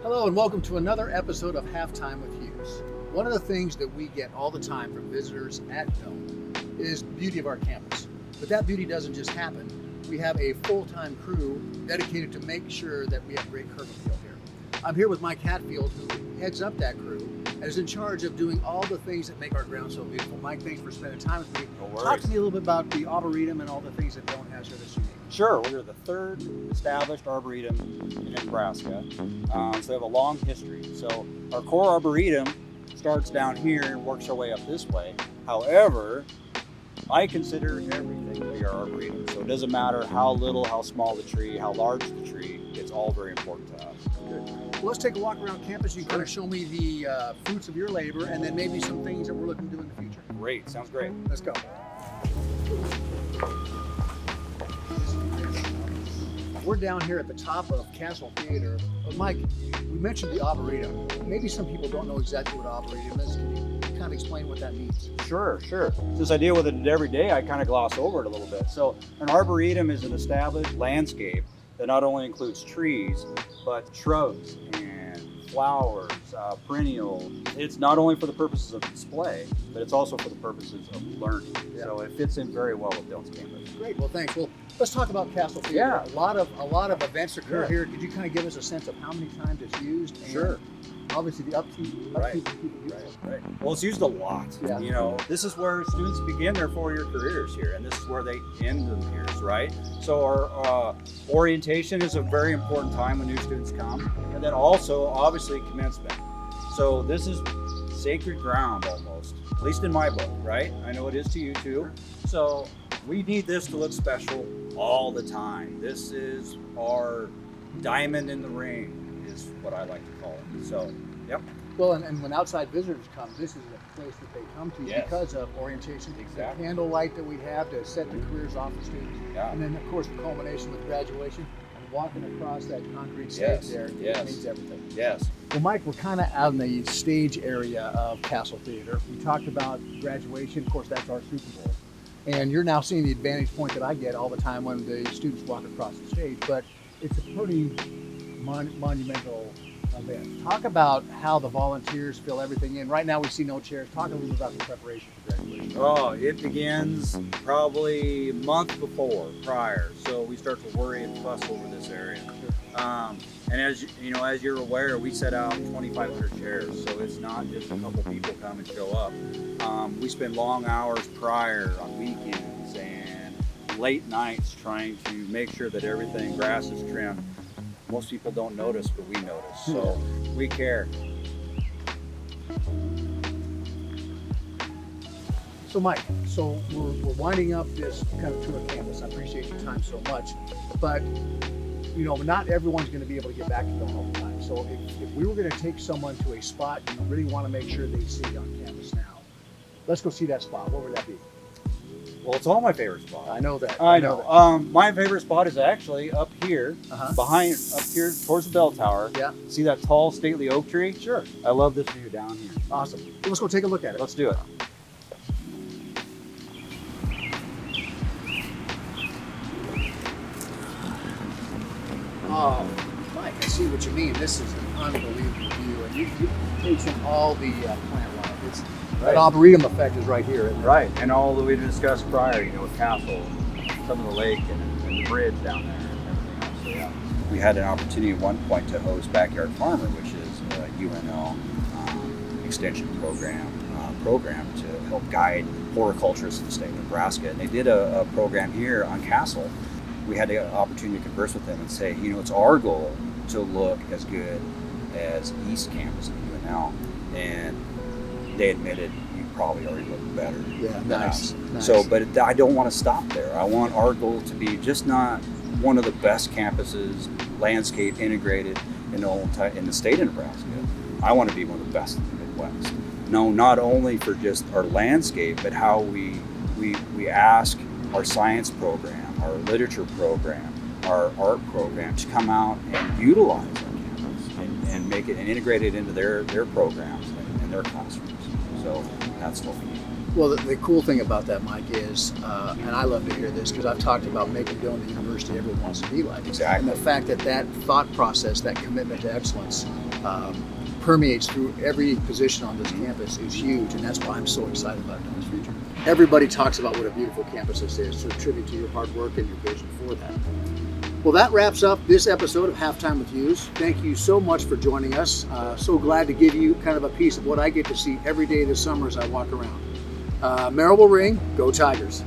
Hello and welcome to another episode of Halftime with Hughes. One of the things that we get all the time from visitors at Doane is the beauty of our campus. But that beauty doesn't just happen. We have a full-time crew dedicated to make sure that we have great curb appeal here. I'm here with Mike Hatfield, who heads up that crew and is in charge of doing all the things that make our ground so beautiful. Mike, thanks for spending time with me. No worries. Talk to me a little bit about the arboretum and all the things that Doane has here that's unique. Sure, we're the third established arboretum in Nebraska, so we have a long history. So our core arboretum starts down here and works our way up this way. However, I consider everything to be our arboretum. So it doesn't matter how little, how small the tree, how large the tree, it's all very important to us. Good. Well, let's take a walk around campus. You can kind of show me the fruits of your labor and then maybe some things that we're looking to do in the future. Great, sounds great. Let's go. We're down here at the top of Castle Theater. But Mike, we mentioned the arboretum. Maybe some people don't know exactly what arboretum is. Can you kind of explain what that means? Sure. Since I deal with it every day, I kind of gloss over it a little bit. So an arboretum is an established landscape that not only includes trees, but shrubs and flowers, perennials. It's not only for the purposes of display, but it's also for the purposes of learning. Yeah. So it fits in very well with Doane's campus. Great. Well, thanks. Well, let's talk about Castle Theater. Yeah. A lot of events occur here. Could you kind of give us a sense of how many times it's used? And sure. Obviously, the upkeep Right. people use it. Right. Well, it's used a lot. Yeah. You know, this is where students begin their four-year careers here, and this is where they end them here, right? So our orientation is a very important time when new students come, and then also, obviously, commencement. So this is sacred ground almost, at least in my book, right? I know it is to you too. So we need this to look special all the time. This is our diamond in the ring, is what I like to call it. So, yep. Well, and when outside visitors come, this is a place that they come to Yes. because of orientation. Exactly. The candlelight that we have to set the careers off for students. Yeah. And then, of course, the culmination with graduation and walking across that concrete stage there. Yes. It means everything. Yes. Well, Mike, we're kind of out in the stage area of Castle Theater. We talked about graduation. Of course, that's our Super Bowl. And you're now seeing the advantage point that I get all the time when the students walk across the stage. But it's a pretty monumental event. Talk about how the volunteers fill everything in. Right now we see no chairs. Talk a little bit about the preparation for graduation. Oh, it begins probably a month prior. So we start to worry and fuss over this area. And as you know, as you're aware, we set out 2,500 chairs. So it's not just a couple people come and show up. We spend long hours prior on weekends and late nights trying to make sure that everything, grass is trimmed. Most people don't notice, but we notice. So we care. So Mike, we're winding up this kind of tour of campus. I appreciate your time so much, but you know, not everyone's going to be able to get back to Doane all the time. So if we were going to take someone to a spot you really want to make sure they see on campus now, let's go see that spot. What would that be? Well, it's all my favorite spots. I know that. I know. My favorite spot is actually up here, up here towards the bell tower. Yeah. See that tall, stately oak tree? Sure. I love this view down here. Awesome. Let's go take a look at it. Let's do it. Oh, Mike, I see what you mean. This is an unbelievable view, and you take in all the plant life. That arboretum effect is right here, isn't it? Right, and all that we discussed prior, you know, with Castle, some of the lake and the bridge down there and everything else. So, yeah. We had an opportunity at one point to host Backyard Farmer, which is a UNO extension program to help guide horticulturists in the state of Nebraska. And they did a program here on Castle. We had the opportunity to converse with them and say, you know, it's our goal to look as good as East Campus of UNL. And they admitted you probably already look better. Yeah, nice. Nice. So, but I don't want to stop there. I want our goal to be just not one of the best campuses, landscape integrated in the state of Nebraska. I want to be one of the best in the Midwest. No, not only for just our landscape, but how we ask our science program, our literature program, our art program to come out and utilize our campus and make it and integrate it into their programs and their classrooms. So that's what we need. Well, the cool thing about that, Mike, is, and I love to hear this because I've talked about making Doane the university everyone wants to be like. Exactly. And the fact that that thought process, that commitment to excellence, permeates through every position on this campus is huge, and that's why I'm so excited about Doane's future. Everybody talks about what a beautiful campus this is, so a tribute to your hard work and your vision for that. Well, that wraps up this episode of Halftime with Hughes. Thank you so much for joining us. So glad to give you kind of a piece of what I get to see every day this summer as I walk around. Merrill will ring. Go Tigers.